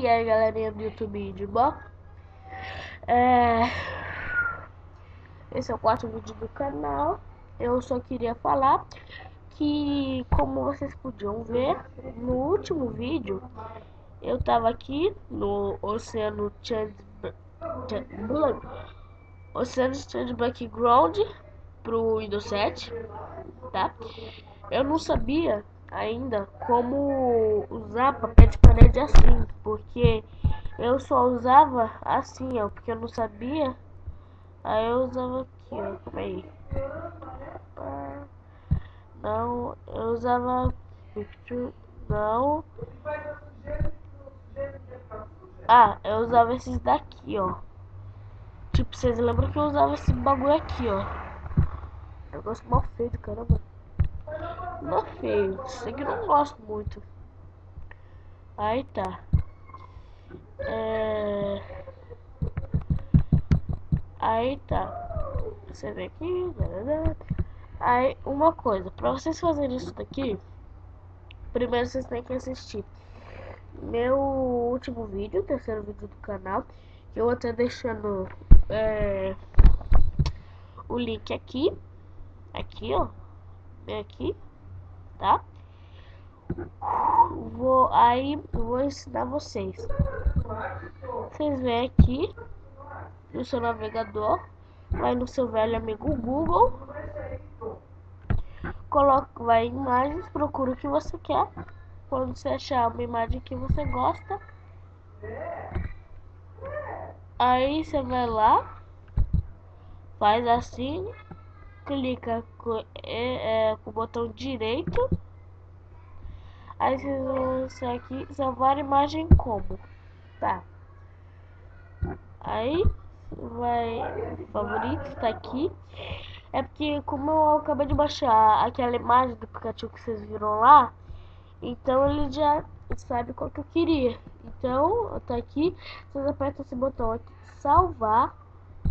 E aí galerinha do YouTube, de boa? É... Esse é o quarto vídeo do canal. Eu só queria falar que, como vocês podiam ver no último vídeo, eu tava aqui no Oceano Change Background pro Windows 7, tá? Eu não sabia ainda como usar papel de parede assim, porque eu só usava assim, ó, porque eu não sabia. Aí eu usava aqui, ó, como aí? Não, eu usava picture, não. Ah, eu usava esses daqui, ó. Tipo, vocês lembram que eu usava esse bagulho aqui, ó. Negócio mal feito, caramba. Não é feio, isso aqui eu não gosto muito. Aí tá. Aí tá. Você vê aqui. Aí, uma coisa, pra vocês fazerem isso daqui, primeiro vocês têm que assistir meu último vídeo, o terceiro vídeo do canal. Eu vou até deixando o link aqui. Aqui, ó. Bem aqui, tá? Vou ensinar vocês. Vocês vêm aqui no seu navegador, vai no seu velho amigo Google, coloca, vai em imagens, procura o que você quer. Quando você achar uma imagem que você gosta, aí você vai lá, faz assim, clica com o botão direito, aí vocês vão isso aqui, salvar imagem como, tá? Aí vai favorito, tá aqui. É porque como eu acabei de baixar aquela imagem do aplicativo que vocês viram lá, então ele já sabe qual que eu queria. Então tá aqui, vocês apertam esse botão aqui, salvar.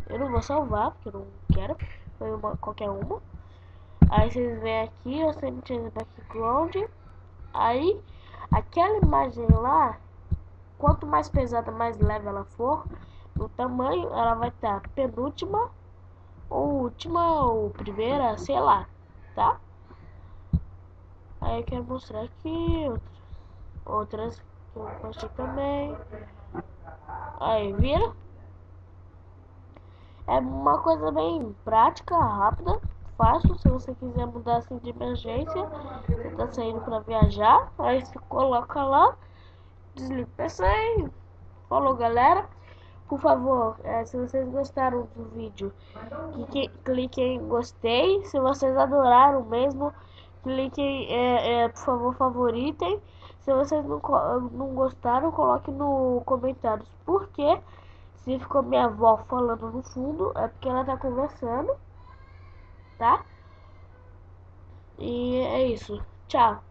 Eu não vou salvar porque eu não quero, foi qualquer uma. Aí vocês vêm aqui, eu sempre tinha background. Aí aquela imagem lá, quanto mais pesada, mais leve ela for no tamanho, ela vai estar penúltima ou última ou primeira, sei lá, tá? Aí eu quero mostrar aqui outras que eu postei também. Aí, viram? É uma coisa bem prática, rápida, fácil. Se você quiser mudar assim de emergência, você tá saindo pra viajar, aí você coloca lá, desliga o PC e falou, galera. Por favor, se vocês gostaram do vídeo, cliquem em gostei. Se vocês adoraram mesmo, cliquem, por favor, favoritem. Se vocês não gostaram, coloquem no comentários por quê. Se ficou minha avó falando no fundo, é porque ela tá conversando, tá? E é isso. Tchau.